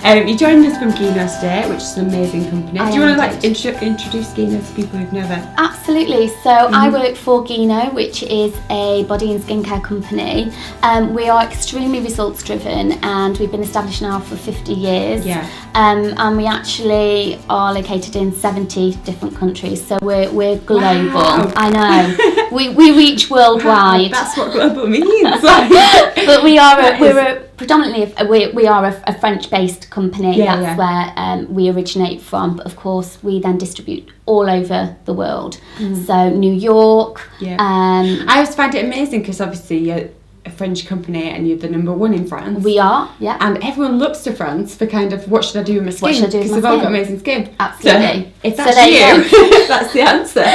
You joined us from Gino today, which is an amazing company. Do you want to introduce Gino to people who've never? Absolutely. So I work for Gino, which is a body and skincare company. We are extremely results driven, and we've been established now for 50 years. Yeah. And we actually are located in 70 different countries. So we're global. Wow. I know. we reach worldwide. Wow, that's what global means. But we're a French-based company. That's where we originate from. But of course, we then distribute all over the world. So New York. Yeah. I always find it amazing because obviously you're a French company and you're the number one in France. We are, yeah. And everyone looks to France for kind of what should I do with my skin? What should I do with my Because they've all skin? got amazing skin. Absolutely. So if that's you, that's the answer.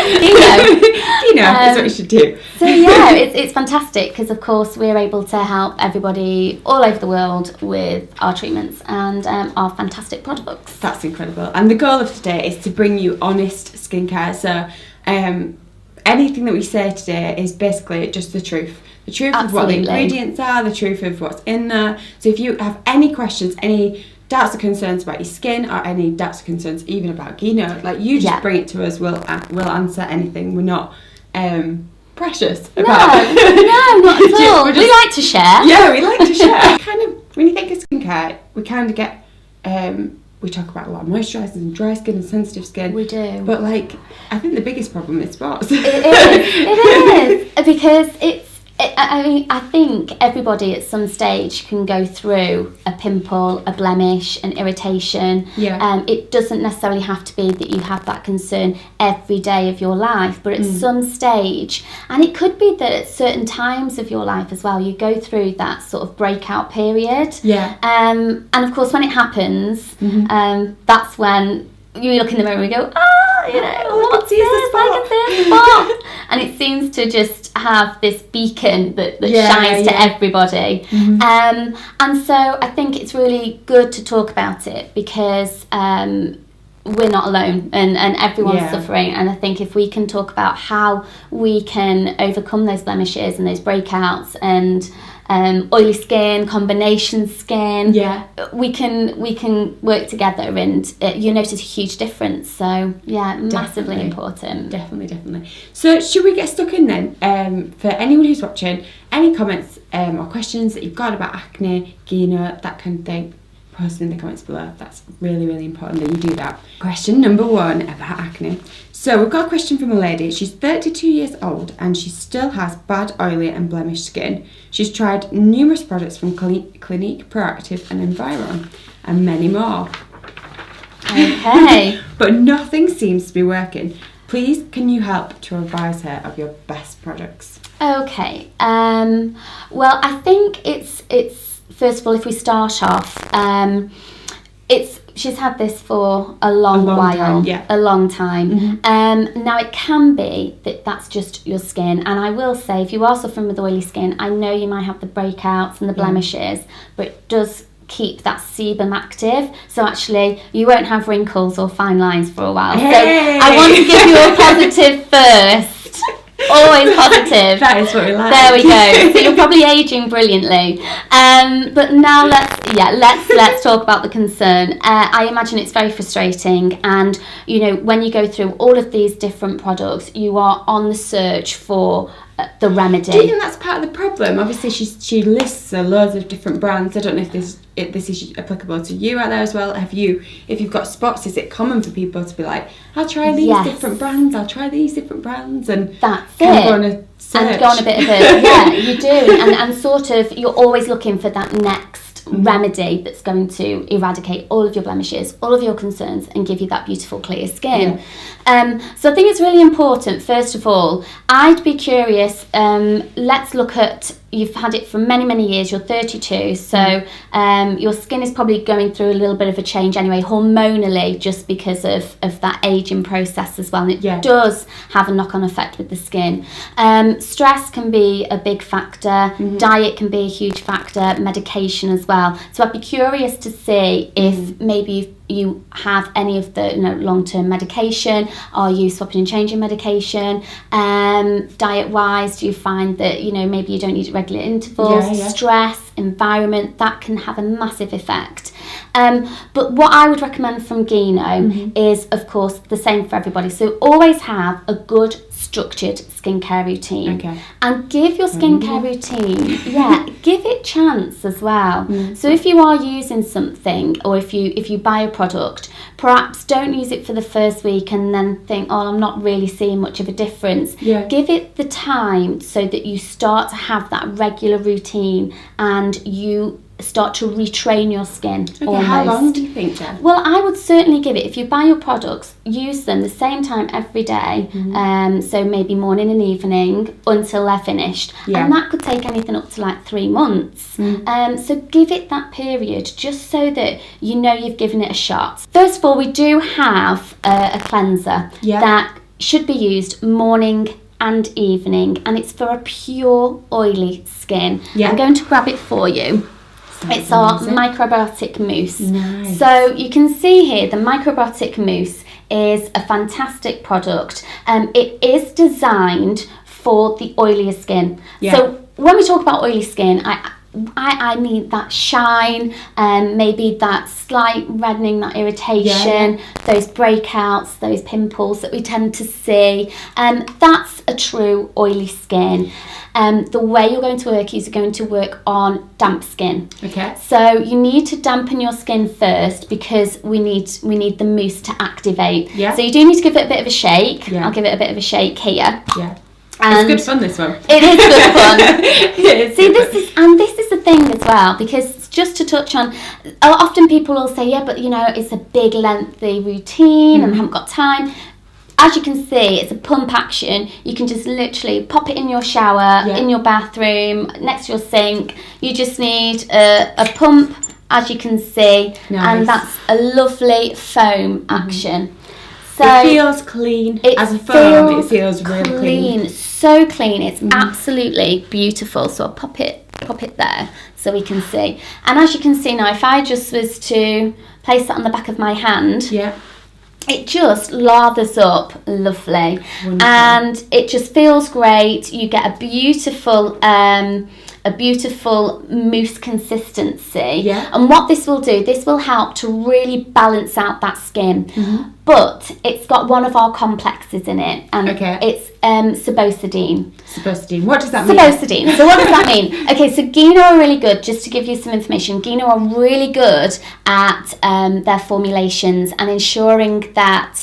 Gino is what you should do. So yeah, it's fantastic because of course we're able to help everybody all over the world with our treatments and our fantastic products. That's incredible. And the goal of today is to bring you honest skincare. So anything that we say today is basically just the truth. The truth of what the ingredients are, the truth of what's in there. So if you have any questions, any doubts or concerns about your skin, or any doubts or concerns even about Gino, like you just bring it to us. We'll answer anything. We're not precious about it. No, not at all. We like to share. Yeah, we like to share. Kind of when you think of skincare, we kind of get we talk about a lot of moisturisers and dry skin and sensitive skin. We do. But like, I think the biggest problem is spots. It is because I think everybody at some stage can go through a pimple, a blemish, an irritation. Yeah. It doesn't necessarily have to be that you have that concern every day of your life, but at some stage, and it could be that at certain times of your life as well, you go through that sort of breakout period. Yeah. And of course, when it happens, that's when you look in the mirror and go, what's this? I can see a spot. And it seems to just have this beacon that shines to everybody. And so I think it's really good to talk about it because we're not alone and everyone's suffering. And I think if we can talk about how we can overcome those blemishes and those breakouts and oily skin, combination skin. Yeah, we can work together, and you notice a huge difference. So yeah, massively important. Definitely. So should we get stuck in then? For anyone who's watching, any comments or questions that you've got about acne, Gino, that kind of thing, post in the comments below. That's really, really important that you do that. Question number 1 about acne. So we've got a question from a lady. She's 32 years old and she still has bad, oily and blemished skin. She's tried numerous products from Clinique, Proactive and Environ and many more. Okay. But nothing seems to be working. Please, can you help to advise her of your best products? Okay. Well, I think it's first of all, if we start off, she's had this for a long while, a long time. Now it can be that's just your skin, and I will say if you are suffering with oily skin, I know you might have the breakouts and the blemishes, but it does keep that sebum active, so actually you won't have wrinkles or fine lines for a while. Hey. So I want to give you a positive first. Always positive. That is what we like. There we go. So you're probably aging brilliantly. But now let's talk about the concern. I imagine it's very frustrating, and when you go through all of these different products, you are on the search for the remedy. Do you think that's part of the problem? Obviously, she lists loads of different brands. I don't know if this is applicable to you out there as well. If you've got spots, is it common for people to be like, I'll try these different brands, I'll try these different brands, and that's kind it. Of go on a search. And go on a bit of a you do, and sort of you're always looking for that next remedy that's going to eradicate all of your blemishes, all of your concerns, and give you that beautiful clear skin. So I think it's really important. First of all, I'd be curious. Let's look at, you've had it for many years, you're 32, so your skin is probably going through a little bit of a change anyway, hormonally, just because of that aging process as well, and it does have a knock-on effect with the skin. Stress can be a big factor, diet can be a huge factor, medication as well. So I'd be curious to see if maybe you have any of the long-term medication. Are you swapping and changing medication? Diet-wise, do you find that maybe you don't need regular intervals? Stress, environment, that can have a massive effect. But what I would recommend from Gino is, of course, the same for everybody. So always have a good structured skincare routine. Okay. And give your skincare routine, give it chance as well. So if you are using something, or if you buy a product, perhaps don't use it for the first week and then think, oh, I'm not really seeing much of a difference. Yeah. Give it the time so that you start to have that regular routine and you start to retrain your skin. Okay, almost. how long do you think then? Well, I would certainly give it, if you buy your products, use them the same time every day, so maybe morning and evening until they're finished. Yeah. And that could take anything up to like 3 months. So give it that period just so that you know you've given it a shot. First of all, we do have a cleanser that should be used morning and evening, and it's for a pure oily skin. I'm going to grab it for you. It's our microbiotic mousse. Nice. So you can see here the microbiotic mousse is a fantastic product. It is designed for the oilier skin. So when we talk about oily skin, I mean that shine, maybe that slight reddening, that irritation, those breakouts, those pimples that we tend to see. That's a true oily skin. The way you're going to work is you're going to work on damp skin. Okay. So you need to dampen your skin first because we need the mousse to activate. Yeah. So you do need to give it a bit of a shake. Yeah. I'll give it a bit of a shake here. Yeah. And it's good fun, this one. It is good fun. See, fun. this is the thing as well, because just to touch on, often people will say, yeah, but you know, it's a big lengthy routine and I haven't got time. As you can see, it's a pump action. You can just literally pop it in your shower, in your bathroom, next to your sink. You just need a pump, as you can see, and that's a lovely foam action. So it feels clean. As a foam, it feels really clean. So clean. It's absolutely beautiful. So I'll pop it there so we can see. And as you can see now, if I just was to place that on the back of my hand, it just lathers up lovely. Wonderful. And it just feels great. You get a beautiful mousse consistency. And what this will do, this will help to really balance out that skin. But it's got one of our complexes in it, and it's sabotidine. Sabotidine. What does that mean? Sabotidine. So what does that mean? Okay, so Gino are really good, just to give you some information, Gino are really good at their formulations and ensuring that,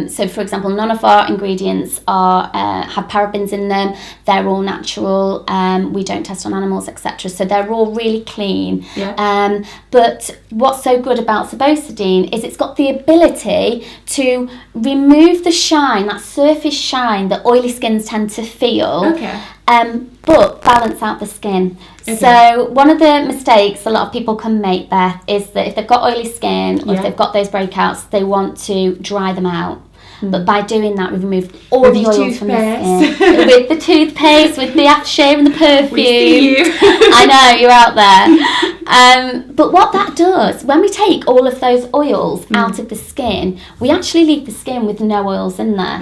so for example, none of our ingredients have parabens in them. They're all natural. We don't test on animals, etc. So they're all really clean. But what's so good about sabotidine is it's got the ability to remove the shine, that surface shine that oily skins tend to feel, but balance out the skin. So one of the mistakes a lot of people can make, Beth, is that if they've got oily skin or if they've got those breakouts, they want to dry them out. But by doing that, we've removed all the oil from the skin. With the toothpaste, with the aftershave and the perfume. We see you. I know, you're out there. But what that does, when we take all of those oils out of the skin, we actually leave the skin with no oils in there.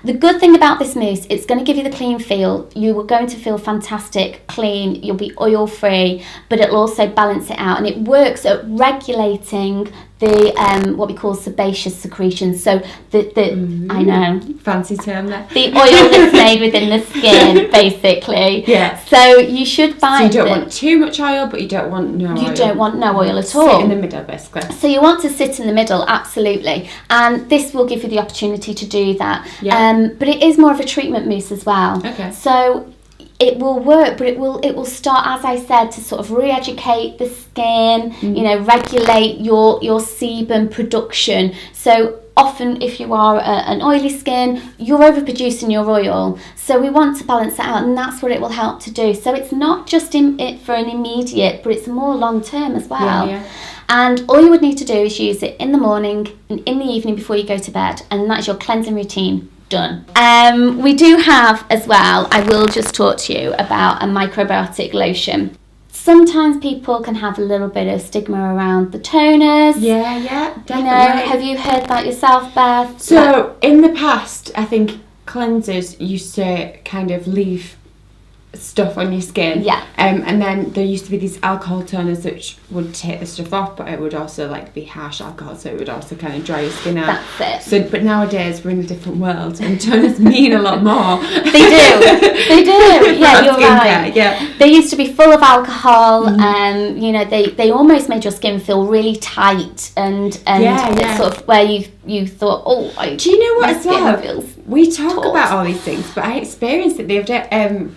The good thing about this mousse, it's going to give you the clean feel. You are going to feel fantastic, clean, you'll be oil free, but it'll also balance it out. And it works at regulating the what we call sebaceous secretions. So I know, fancy term there. The oil that's made within the skin, basically. So you should buy. So you don't want too much oil, but you don't want no oil. You don't want no oil at all. Sit in the middle, basically. So you want to sit in the middle, absolutely, and this will give you the opportunity to do that. But it is more of a treatment mousse as well. So it will work, but it will start, as I said, to sort of re-educate the skin, you know, regulate your sebum production. So often if you are an oily skin, you're overproducing your oil. So we want to balance that out, and that's what it will help to do. So it's not just it for an immediate, but it's more long term as well. And all you would need to do is use it in the morning and in the evening before you go to bed, and that's your cleansing routine. Done. We do have as well, I will just talk to you about a microbiotic lotion. Sometimes people can have a little bit of stigma around the toners. Definitely. You know, have you heard that yourself, Beth? So in the past, I think cleansers used to kind of leave stuff on your skin. Yeah. And then there used to be these alcohol toners which would take the stuff off, but it would also like be harsh alcohol, so it would also kind of dry your skin out. That's it. So, but nowadays we're in a different world, and toners mean a lot more. They do. Yeah, you're right. Yeah. They used to be full of alcohol, and you know they almost made your skin feel really tight and sort of where you thought, do you know what as well? Feels we talk taut. about all these things, but I experienced it the other day.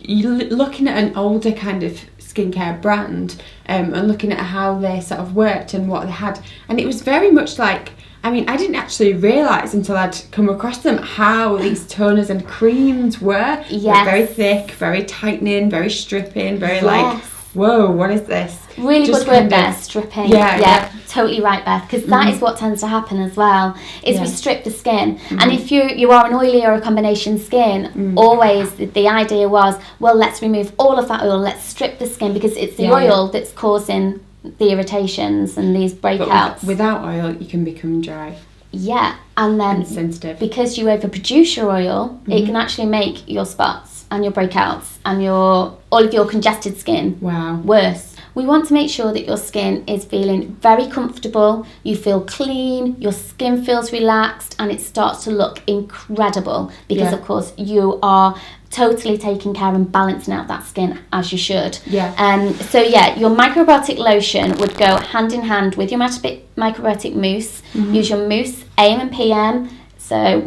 Looking at an older kind of skincare brand, and looking at how they sort of worked and what they had, and it was very much like, I mean, I didn't actually realise until I'd come across them how these toners and creams were. Yes. They're very thick, very tightening, very stripping, very like, whoa, what is this? Really Just good word there, stripping. Yeah. Totally right, Beth, because that is what tends to happen as well, is we strip the skin. And if you are an oily or a combination skin, always the idea was, well, let's remove all of that oil, let's strip the skin, because it's the oil that's causing the irritations and these breakouts. But without oil, you can become dry. Yeah, and then sensitive. Because you overproduce your oil, it can actually make your spots and your breakouts and all of your congested skin worse. We want to make sure that your skin is feeling very comfortable, you feel clean, your skin feels relaxed, and it starts to look incredible because, of course, you are totally taking care and balancing out that skin as you should. So your microbiotic lotion would go hand in hand with your microbiotic mousse. Use your mousse AM and PM, so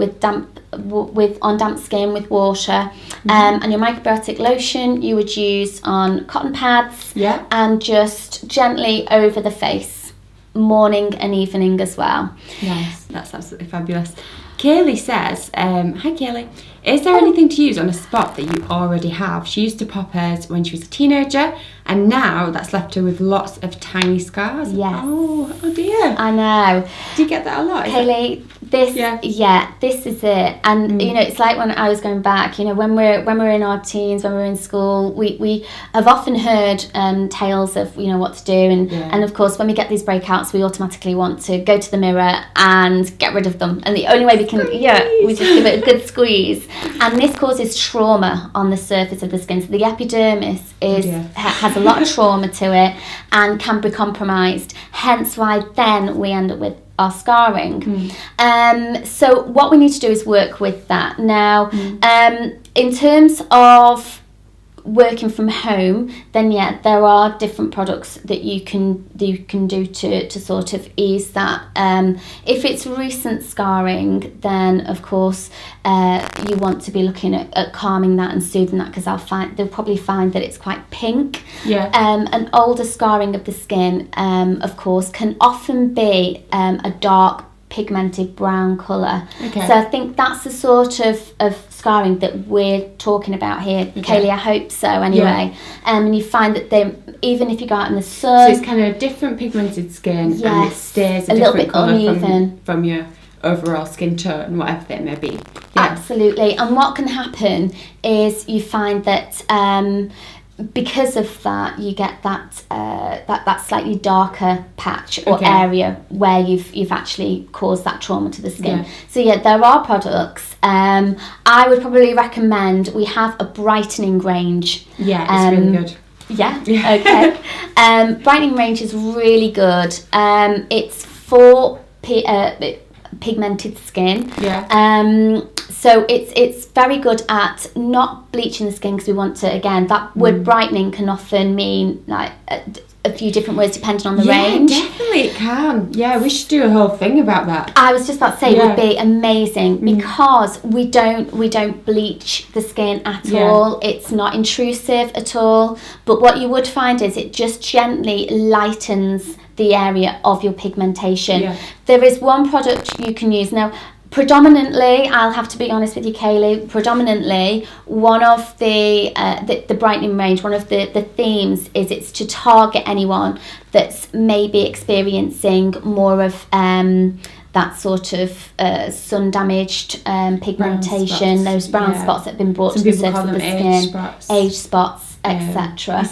on damp skin with water, and your microbiotic lotion you would use on cotton pads, and just gently over the face, morning and evening as well. Nice, that's absolutely fabulous. Kaylee says, hi Kaylee, is there anything to use on a spot that you already have? She used to pop hers when she was a teenager, and now that's left her with lots of tiny scars. Yes. Oh dear. I know. Do you get that a lot? Kaylee, this is it. And you know, it's like when I was going back, you know, when we're in our teens, when we're in school, we have often heard tales of, you know, what to do, and of course when we get these breakouts we automatically want to go to the mirror and get rid of them, and the only way we can we just give it a good squeeze, and this causes trauma on the surface of the skin. So the epidermis has a lot of trauma to it and can be compromised, hence why then we end up with our scarring. So what we need to do is work with that. Now, in terms of working from home, then there are different products that you can do to sort of ease that. If it's recent scarring, then of course you want to be looking at calming that and soothing that, because they'll probably find that it's quite pink. An older scarring of the skin, of course, can often be a dark pigmented brown colour. So I think that's the sort of scarring that we're talking about here, Kaylee. I hope so anyway. And you find that even if you go out in the sun, so it's kind of a different pigmented skin, and it stays a little different bit colour uneven from your overall skin tone, whatever that may be. Absolutely. And what can happen is you find that because of that, you get that slightly darker patch or area where you've actually caused that trauma to the skin. So there are products. I would probably recommend, we have a brightening range. It's really good. Brightening range is really good. It's for pigmented skin. So it's very good at not bleaching the skin, because we want to, again, that word brightening can often mean like a few different words depending on the range. Definitely it can. We should do a whole thing about that. I was just about to say it would be amazing, because we don't bleach the skin at all. It's not intrusive at all, but what you would find is it just gently lightens the area of your pigmentation. There is one product you can use now. Predominantly, I'll have to be honest with you, Kaylee, predominantly one of the brightening range, one of the themes is it's to target anyone that's maybe experiencing more of that sort of sun damaged pigmentation, those brown spots that have been brought to the surface of the skin, age spots, etc.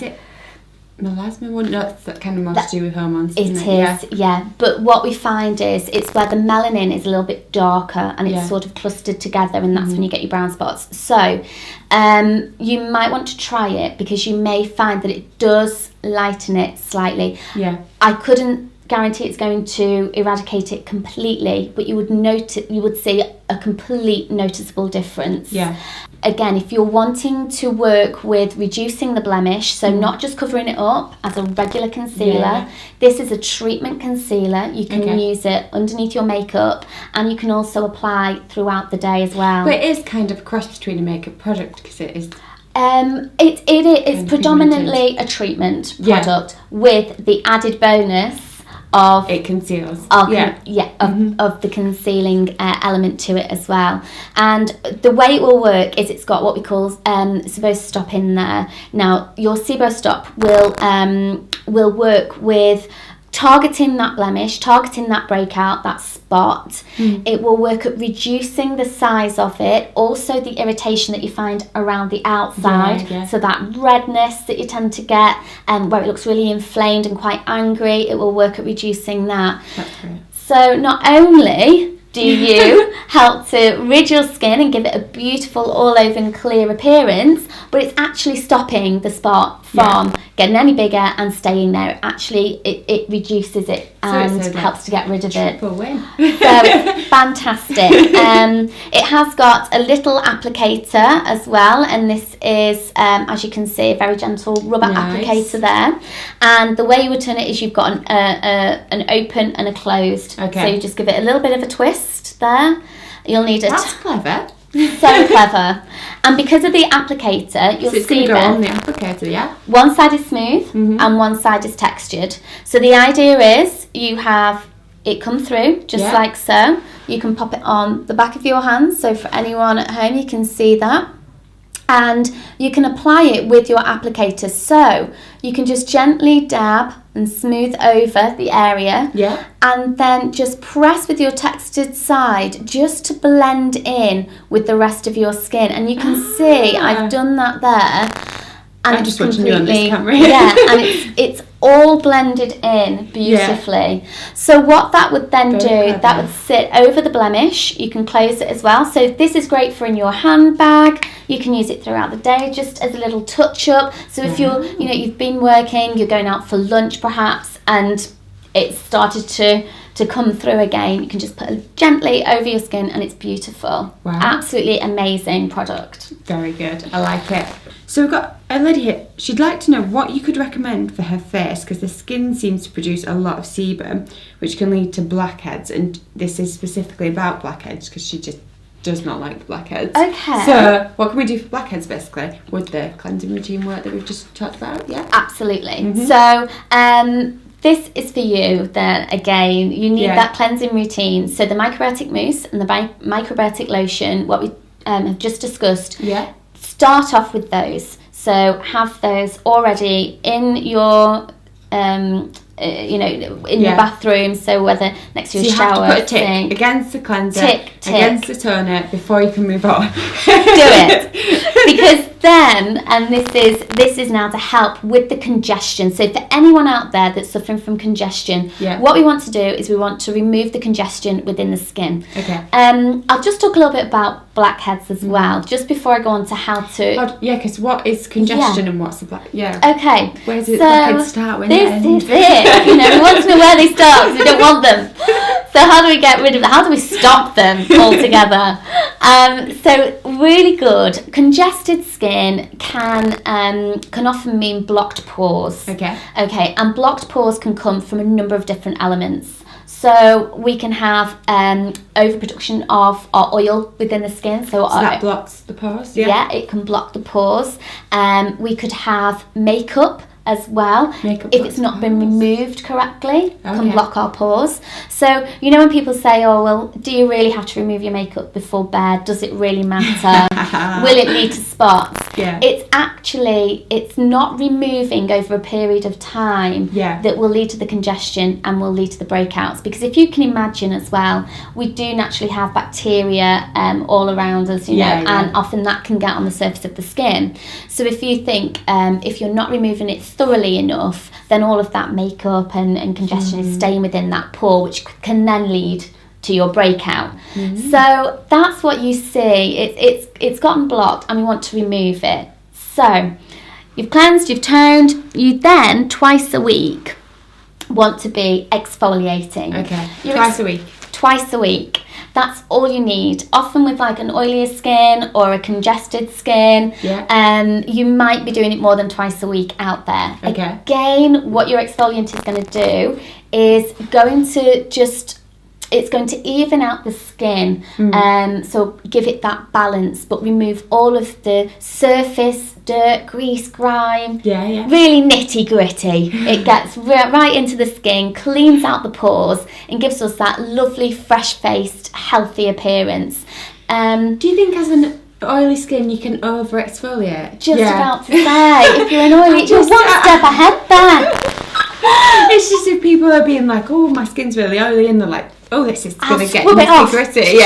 melasma one? No, it's that kind of more to do with hormones. It isn't is, yeah. But what we find is it's where the melanin is a little bit darker and it's sort of clustered together, and that's when you get your brown spots. So you might want to try it because you may find that it does lighten it slightly. Yeah. I couldn't guarantee it's going to eradicate it completely, but you would see a complete noticeable difference. Yeah. Again, if you're wanting to work with reducing the blemish, so not just covering it up as a regular concealer, this is a treatment concealer. You can use it underneath your makeup, and you can also apply throughout the day as well. But it is kind of a cross between a makeup product because it is. It's predominantly a treatment product with the added bonus of it conceals. Of the concealing element to it as well. And the way it will work is it's got what we call Sebo Stop in there. Now your Sebo Stop will work with targeting that blemish, targeting that breakout, that spot. It will work at reducing the size of it, also the irritation that you find around the outside, so that redness that you tend to get where it looks really inflamed and quite angry, it will work at reducing that. That's great. So not only do you help to rid your skin and give it a beautiful all over and clear appearance, but it's actually stopping the spot from getting any bigger and staying there. Actually, it reduces it and helps to get rid of it. Triple win. So it's fantastic. It has got a little applicator as well, and this is, as you can see, a very gentle rubber applicator there. And the way you would turn it is you've got an open and a closed. Okay. So you just give it a little bit of a twist there. You'll need it. That's clever. So clever. And because of the applicator, you'll see go on the applicator, one side is smooth and one side is textured. So the idea is you have it come through just like so. You can pop it on the back of your hands, so for anyone at home you can see that. And you can apply it with your applicator, so you can just gently dab and smooth over the area, and then just press with your textured side just to blend in with the rest of your skin. And you can see I've done that there, and I'm just watching you on this camera. And it's all blended in beautifully. So what that would then that would sit over the blemish. You can close it as well. So this is great for in your handbag. You can use it throughout the day just as a little touch up. So if you've been working, you're going out for lunch perhaps, and it's started to come through again, you can just put it gently over your skin and it's beautiful. Wow. Absolutely amazing product. Very good. I like it. So we've got a lady here. She'd like to know what you could recommend for her face, because the skin seems to produce a lot of sebum, which can lead to blackheads. And this is specifically about blackheads because she just does not like blackheads. Okay. So what can we do for blackheads, basically? Would the cleansing routine work that we've just talked about? Yeah. Absolutely. So this is for you then. Again, you need that cleansing routine. So the microbiotic mousse and the microbiotic lotion, what we have just discussed, start off with those. So have those already in your in your bathroom, so whether next to your shower, you have to put a tick sink, against the cleanser, against the toner before you can move on. Do it, because then, and this is now to help with the congestion. So for anyone out there that's suffering from congestion, what we want to do is we want to remove the congestion within the skin. Okay. I'll just talk a little bit about blackheads as well, just before I go on to how to. Because what is congestion and what's the black? Okay. Where does blackheads start? When this is it. We want to know where they start because we don't want them. So how do we get rid of them? How do we stop them altogether? So really good. Congested skin can often mean blocked pores. Okay, and blocked pores can come from a number of different elements. So we can have overproduction of our oil within the skin. So that blocks the pores? Yeah, it can block the pores. We could have makeup as well, if it's not been removed correctly, can block our pores. So when people say, oh well, do you really have to remove your makeup before bed? Does it really matter? Will it lead to spots? It's not removing over a period of time that will lead to the congestion and will lead to the breakouts. Because if you can imagine as well, we do naturally have bacteria all around us, and often that can get on the surface of the skin. So if you think if you're not removing it thoroughly enough, then all of that makeup and congestion is staying within that pore, which can then lead to your breakout. So that's what you see. It's gotten blocked and we want to remove it. So you've cleansed, you've toned, you then twice a week want to be exfoliating. Okay, Twice a week. That's all you need. Often with like an oilier skin or a congested skin, you might be doing it more than twice a week out there. Okay. Again, what your exfoliant is going to do is it's going to even out the skin, so give it that balance, but remove all of the surface dirt, grease, grime, really nitty gritty. It gets right into the skin, cleans out the pores and gives us that lovely fresh faced healthy appearance. Do you think as an oily skin you can over exfoliate? Just about to say, if you're an oily, you're one step ahead there. It's just if people are being like, oh, my skin's really oily, and they're like, oh, this is going to get nitty gritty.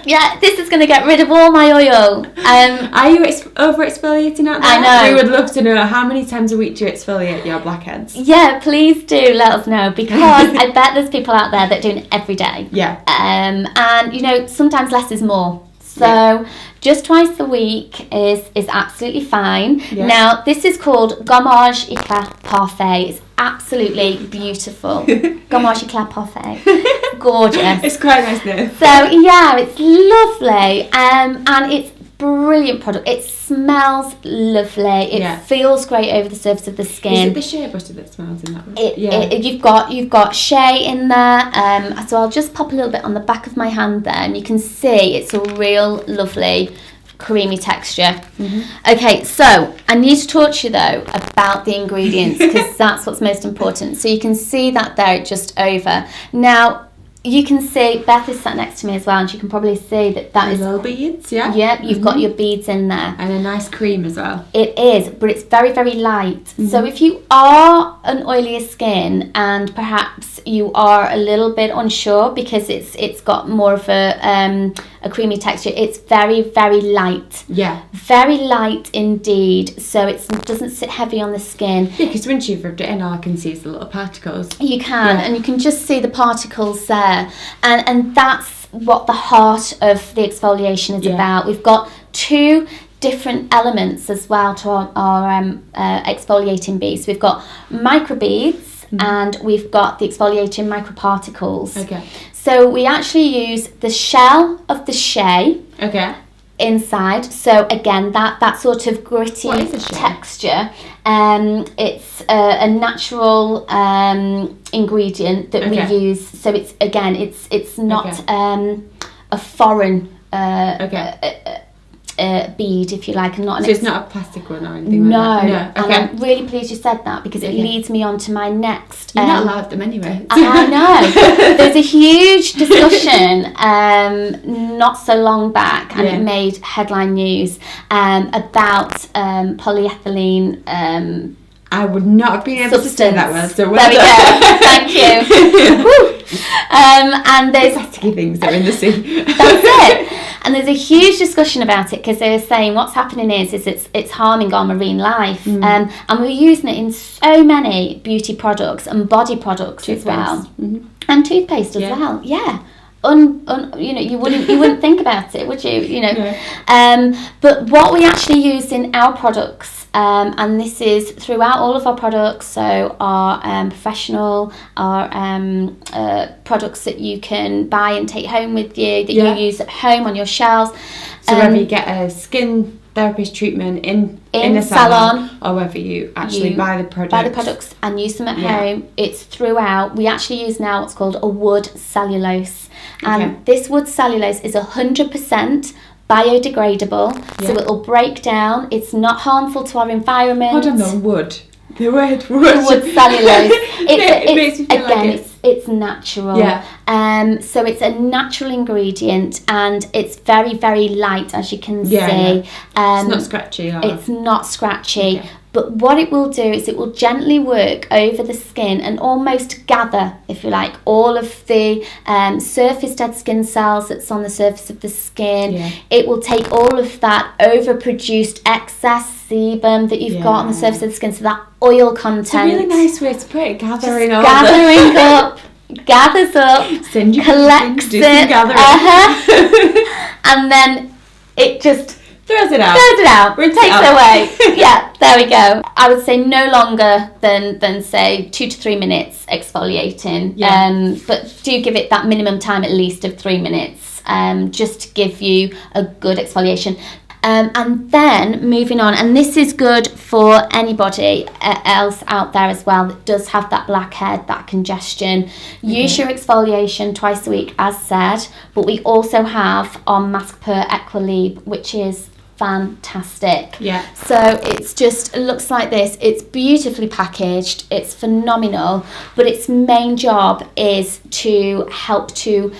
Yeah, this is going to get rid of all my oil. Are you over exfoliating out there? I know. We would love to know how many times a week do you exfoliate your blackheads? Yeah, please do let us know, because I bet there's people out there that are doing it every day. Yeah. And you know, sometimes less is more. So just twice a week is absolutely fine. Yeah. Now, this is called Gommage Eclat Parfait. It's absolutely beautiful. Gommage Eclat Parfait. Gorgeous. It's quite nice though. So, yeah, it's lovely. And it's brilliant product. It smells lovely. It feels great over the surface of the skin. Is it the shea butter that smells in that one? You've got shea in there. So I'll just pop a little bit on the back of my hand there, and you can see it's a real lovely creamy texture. Okay, so I need to talk to you though about the ingredients, because that's what's most important. So you can see that there just over. Now, you can see, Beth is sat next to me as well, and she can probably see that is little beads, Yep, you've got your beads in there. And a nice cream as well. It is, but it's very, very light. So if you are an oilier skin and perhaps you are a little bit unsure because it's got more of a creamy texture, it's very, very light. Yeah. Very light indeed. So it doesn't sit heavy on the skin. Yeah, because once you've rubbed it in, all I can see is the little particles. You can, and you can just see the particles there. And that's what the heart of the exfoliation is about. We've got two different elements as well to our exfoliating beads. We've got microbeads and we've got the exfoliating microparticles. Okay. So we actually use the shell of the shea. Okay. Inside, so again that sort of gritty texture. It's a natural ingredient that we use. So it's not a foreign bead, if you like, and not. So it's not a plastic one or anything. No. Like that. No. Okay. And I'm really pleased you said that, because it leads me on to my next. You're not allowed them anyway. I know. There's a huge discussion not so long back, and it made headline news about polyethylene. I would not have been able to say that word, so well done. Thank you. And there's plasticky things that are in the sea. That's it. And there's a huge discussion about it, because they were saying what's happening is it's harming our marine life. And we're using it in so many beauty products and body products as well. And toothpaste as well. Yeah. You wouldn't think about it, would you? You know. No. But what we actually use in our products, and this is throughout all of our products, so our professional, our products that you can buy and take home with you, that you use at home on your shelves. So whether you get a skin therapist treatment in a salon, or whether you actually buy the products and use them at home, it's throughout. We actually use now what's called a wood cellulose, and this wood cellulose is 100% biodegradable, so it'll break down. It's not harmful to our environment. Hold on, the wood. The word wood. The wood cellulose. It makes me feel again, like it's natural. Yeah. So it's a natural ingredient, and it's very, very light, as you can see. It's not scratchy. It's not scratchy, But what it will do is it will gently work over the skin and almost gather, if you like, all of the surface dead skin cells that's on the surface of the skin. Yeah. It will take all of that overproduced excess sebum that you've got on the surface of the skin, so that oil content. It's a really nice way to put it, gathering all gathering up, gathers up, collects do some gathering. And then it just throws it out, takes it away. Yeah, there we go. I would say no longer than say 2 to 3 minutes exfoliating. Yeah. But do give it that minimum time at least of 3 minutes, just to give you a good exfoliation. And then moving on, and this is good for anybody else out there as well that does have that blackhead, that congestion. Use your exfoliation twice a week, as said, but we also have our Mask Per Equilibre, which is fantastic. Yeah. So it looks like this. It's beautifully packaged. It's phenomenal, but its main job is to help to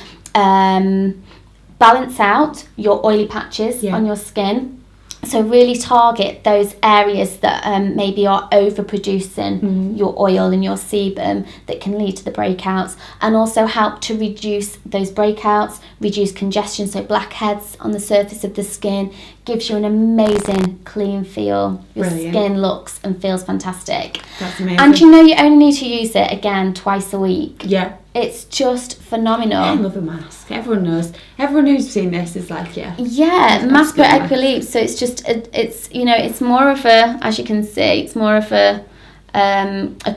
balance out your oily patches on your skin. So really target those areas that maybe are overproducing your oil and your sebum that can lead to the breakouts, and also help to reduce those breakouts, reduce congestion, so blackheads on the surface of the skin. Gives you an amazing clean feel. Your skin looks and feels fantastic. That's amazing. And you know you only need to use it again twice a week. Yeah. It's just phenomenal. I love a mask. Everyone knows. Everyone who's seen this is like, yeah, Mask Per Equilibre. So it's just it's more of a, as you can see, it's more of a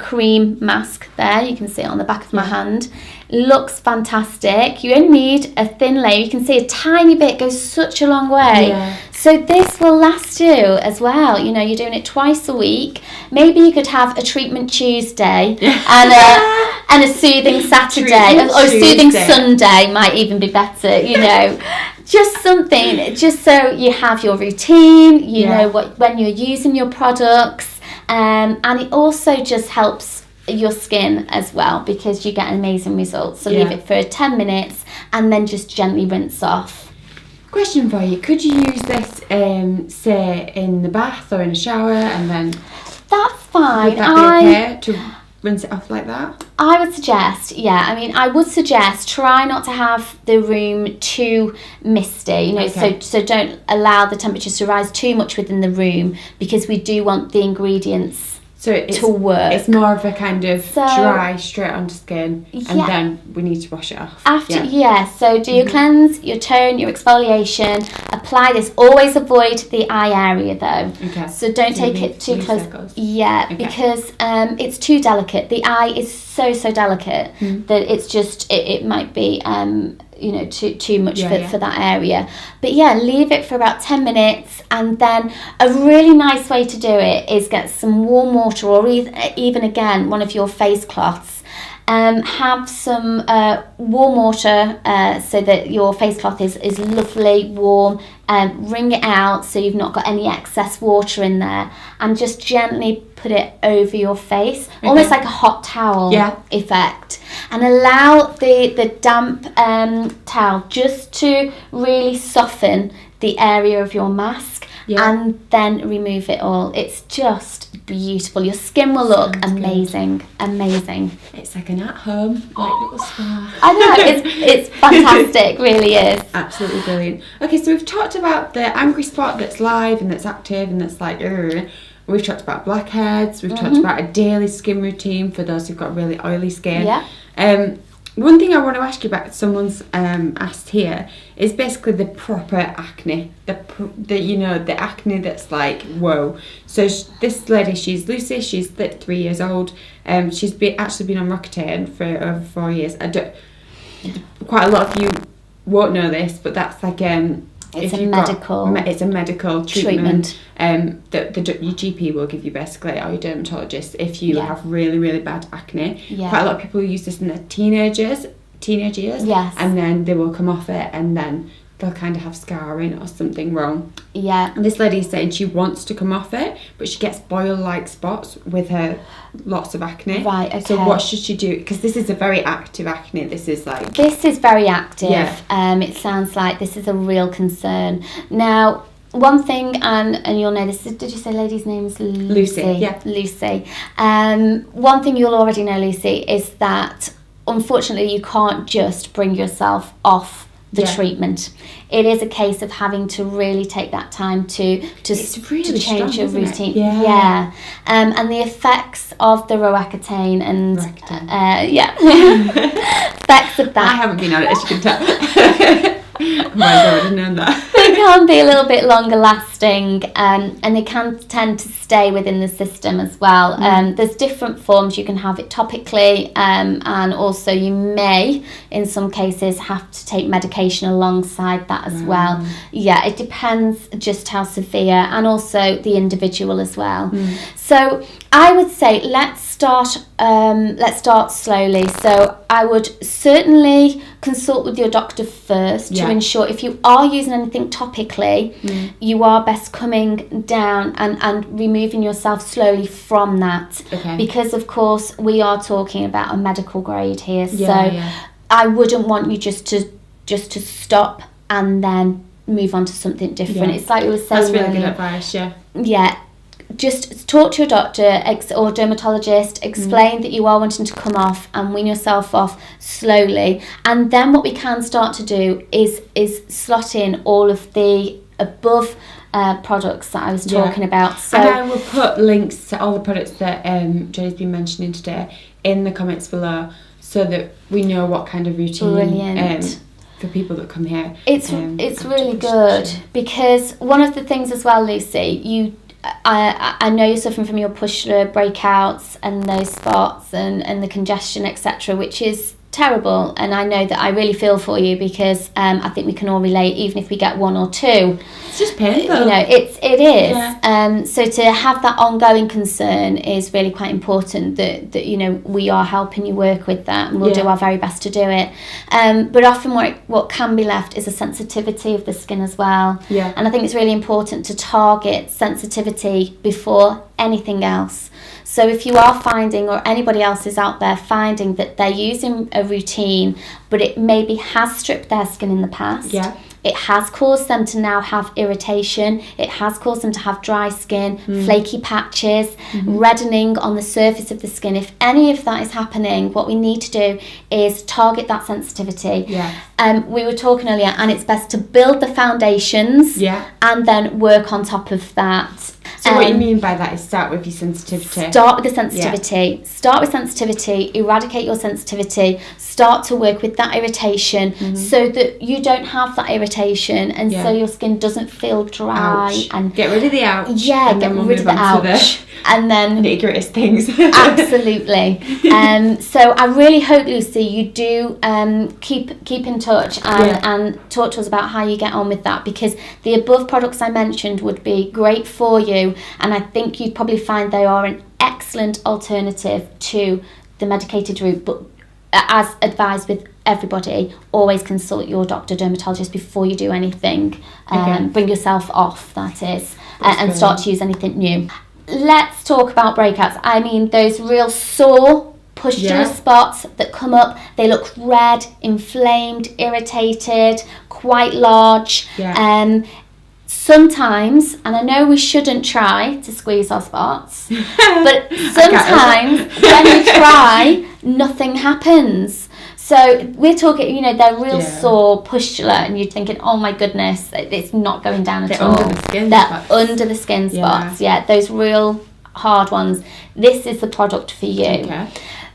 cream mask there. You can see it on the back of my hand. Looks fantastic. You only need a thin layer. You can see a tiny bit goes such a long way. Yeah. So this will last you as well. You know, you're doing it twice a week. Maybe you could have a treatment Tuesday and a soothing Saturday, or soothing Sunday might even be better. You know, just something, just so you have your routine. You know when you're using your products, and it also just helps your skin as well, because you get amazing results. So leave it for 10 minutes and then just gently rinse off. Question for you: could you use this, say, in the bath or in a shower, and then? That's fine. Would that be okay to rinse it off like that? I would suggest, I would suggest try not to have the room too misty. You know, so don't allow the temperatures to rise too much within the room, because we do want the ingredients to work. It's more of a kind of dry, straight onto skin, and then we need to wash it off. So do your cleanse, your tone, your exfoliation. Apply this. Always avoid the eye area though. Okay. So don't take it too close. Because it's too delicate. The eye is so delicate that it's just it might be too much for that area. But leave it for about 10 minutes, and then a really nice way to do it is get some warm water, or even again one of your face cloths. Have some warm water so that your face cloth is lovely warm. Wring it out so you've not got any excess water in there, and just gently put it over your face, almost like a hot towel effect, and allow the damp towel just to really soften the area of your mask, and then remove it all. It's just beautiful. Your skin will look amazing. It's like an at-home little spa. I know, it's fantastic. Really is absolutely brilliant. Okay, so we've talked about the angry spot that's live and that's active and that's like we've talked about blackheads, we've talked about a daily skin routine for those who've got really oily skin. One thing I want to ask you about, someone's asked here, is basically the proper acne, the acne that's like, whoa. So this lady, she's Lucy, she's 33 years old. She's actually been on Roaccutane for over 4 years. Quite a lot of you won't know this, but that's like it's a medical treatment. That your GP will give you, basically, or your dermatologist, if you have really, really bad acne. Quite a lot of people use this in their teenage years, and then they will come off it, and then they'll kind of have scarring or something wrong. And this lady is saying she wants to come off it, but she gets boil-like spots with her lots of acne. So what should she do? Because this is a very active acne. This is very active. It sounds like this is a real concern. Now, one thing, and you'll know this, did you say lady's name's Lucy? Yeah. Lucy. One thing you'll already know, Lucy, is that unfortunately you can't just bring yourself off the treatment. It is a case of having to really take that time to really change your strong, routine. Yeah. And the effects of the Roaccutane and effects of that. I haven't been on it, as you can tell. Might have already known that. They can be a little bit longer lasting, and they can tend to stay within the system as well. There's different forms. You can have it topically, and also you may, in some cases, have to take medication alongside that as well. Yeah, it depends just how severe, and also the individual as well. So I would say let's start slowly. So I would certainly consult with your doctor first to ensure if you are using anything topically, you are best coming down and removing yourself slowly from that. Because of course we are talking about a medical grade here. I wouldn't want you just to stop and then move on to something different. It's like we were saying. That's really good advice. Yeah. Just talk to your doctor or dermatologist, explain that you are wanting to come off and wean yourself off slowly. And then what we can start to do is slot in all of the above products that I was talking about. So, and I will put links to all the products that Jodi's been mentioning today in the comments below, so that we know what kind of routine for people that come here. It's really good, because one of the things as well, Lucy, I know you're suffering from your pustular breakouts and those spots and the congestion, etc., which is terrible, and I know that I really feel for you, because I think we can all relate, even if we get one or two. It's just painful. You know, it is. Yeah. So to have that ongoing concern is really quite important, that you know, we are helping you work with that, and we'll do our very best to do it. But often what can be left is a sensitivity of the skin as well. Yeah. And I think it's really important to target sensitivity before anything else. So if you are finding, or anybody else is out there finding, that they're using a routine, but it maybe has stripped their skin in the past, it has caused them to now have irritation, it has caused them to have dry skin, flaky patches, reddening on the surface of the skin. If any of that is happening, what we need to do is target that sensitivity. We were talking earlier, and it's best to build the foundations and then work on top of that. So what you mean by that is start with your sensitivity. Start with the sensitivity. Start with sensitivity, eradicate your sensitivity, start to work with that irritation, so that you don't have that irritation, and so your skin doesn't feel dry. Ouch. And get rid of the ouch. Yeah, get rid of the ouch. And then nitty-gritty things. Absolutely. So I really hope, Lucy, you do keep in touch and talk to us about how you get on with that, because the above products I mentioned would be great for you, and I think you'd probably find they are an excellent alternative to the medicated route. But as advised with everybody, always consult your doctor, dermatologist before you do anything. Bring yourself off, that is, and start to use anything new. Let's talk about breakouts. I mean, those real sore pustular spots that come up, they look red, inflamed, irritated, quite large. Sometimes, and I know we shouldn't try to squeeze our spots, but sometimes when you try, nothing happens. So we're talking, you know, they're real sore, pustular, and you're thinking, oh my goodness, it's not going down at all. They're under the skin spots. Those real hard ones. This is the product for you.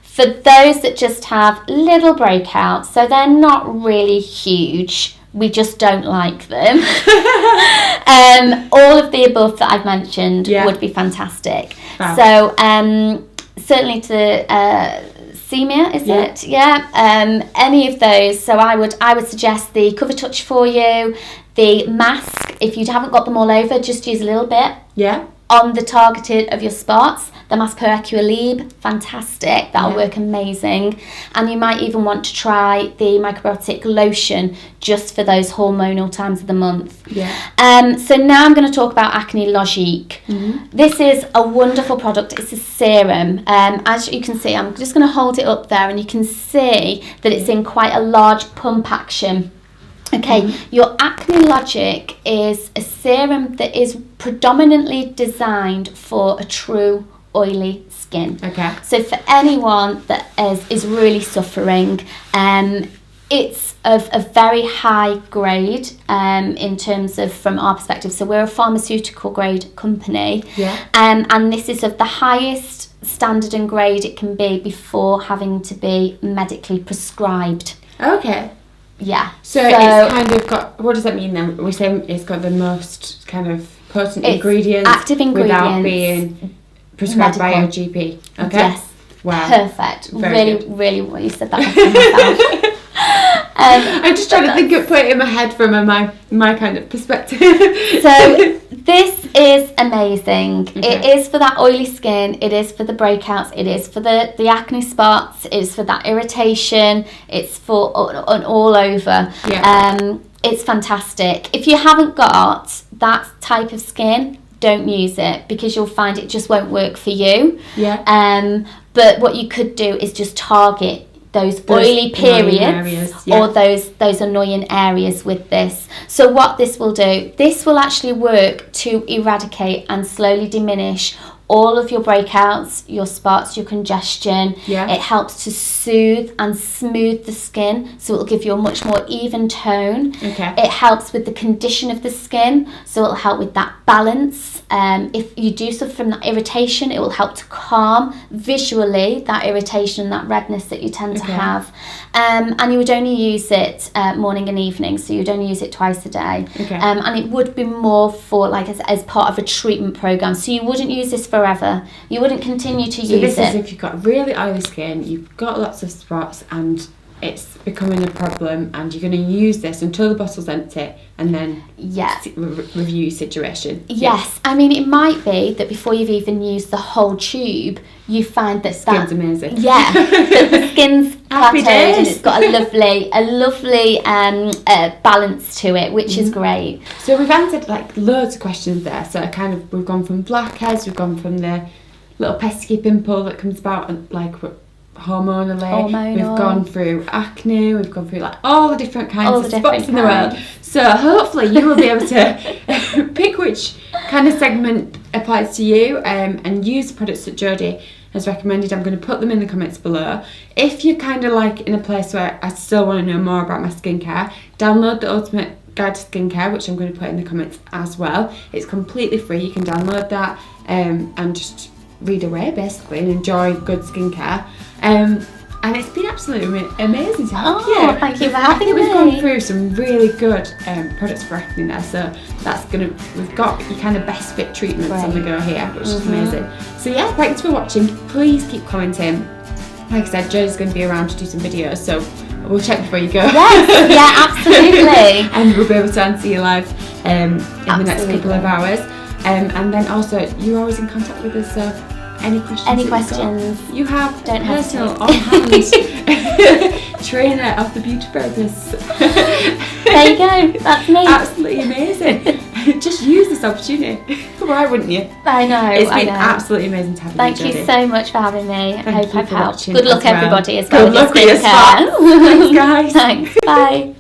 For those that just have little breakouts, so they're not really huge, we just don't like them. All of the above that I've mentioned would be fantastic. So certainly to Semia, is it? Any of those. So I would suggest the Cover Touch for you, the mask. If you haven't got them all over, just use a little bit. On the targeted of your spots. The Mask Per Equilibre, fantastic. That'll work amazing. And you might even want to try the microbiotic lotion just for those hormonal times of the month. So now I'm going to talk about Acne Logique. This is a wonderful product. It's a serum. As you can see, I'm just going to hold it up there, and you can see that it's in quite a large pump action. Okay, your Acne Logic is a serum that is predominantly designed for a true oily skin. Okay. So for anyone that is really suffering, it's of a very high grade in terms of, from our perspective. So we're a pharmaceutical grade company. Yeah. And this is of the highest standard and grade it can be before having to be medically prescribed. Okay. Yeah. So it's kind of got, what does that mean then? We're saying it's got the most kind of potent ingredients. Active ingredients. Without being prescribed by your GP. Okay. Yes. Wow. Perfect. Very really, really well. You said that myself. I'm just trying to think of put it in my head from my kind of perspective. So this is amazing. Okay. It is for that oily skin. It is for the breakouts. It is for the acne spots. It is for that irritation. It's for all over. Yeah. It's fantastic. If you haven't got that type of skin, don't use it, because you'll find it just won't work for you. Yeah. But what you could do is just target those oily periods, yeah. or those annoying areas with this. So what this will do, this will actually work to eradicate and slowly diminish all of your breakouts, your spots, your congestion. Yeah. It helps to soothe and smooth the skin, so it'll give you a much more even tone. Okay. It helps with the condition of the skin, so it'll help with that balance. If you do suffer from that irritation, it will help to calm visually that irritation and that redness that you tend to have. And you would only use it morning and evening, so you'd only use it twice a day. Okay. And it would be more for like as part of a treatment program, so you wouldn't use this forever. You wouldn't continue to use it. So this is if you've got really oily skin, you've got lots of spots, and it's becoming a problem, and you're going to use this until the bottle's empty, and then review your situation. Yes. I mean, it might be that before you've even used the whole tube, you find that Skin's amazing. Yeah, the skin's Happy plateaued and days. it's got a lovely balance to it, which is great. So we've answered like loads of questions there. So we've gone from blackheads, we've gone from the little pesky pimple that comes about like hormonally. We've gone through acne. We've gone through like all the different kinds of spots in the world. So hopefully you will be able to pick which kind of segment applies to you, and use the products that Jodi has recommended. I'm going to put them in the comments below. If you're kind of like in a place where I still want to know more about my skincare, download the Ultimate Guide to Skincare, which I'm going to put in the comments as well. It's completely free. You can download that and just read away basically and enjoy good skincare. And it's been absolutely amazing to have you. Thank you for having me. We've gone through some really good products for acne there, so we've got your kind of best fit treatments on the go here, which is amazing. So yeah, thanks for watching. Please keep commenting. Like I said, Jodi's going to be around to do some videos, so we'll check before you go. Yes, yeah, absolutely. And we'll be able to answer you live in the next couple of hours. And then also, you're always in contact with us, so any questions you have, don't personal hesitate. on hand trainer of the beauty therapist. There you go, that's me. Absolutely amazing. Just use this opportunity. Why wouldn't you? I know. It's been absolutely amazing to have you. Thank you so much for having me. I hope I've helped. Watching Good luck, as well. everybody, as well. Good luck with your skincare. spots. Thanks, guys. Thanks. Bye.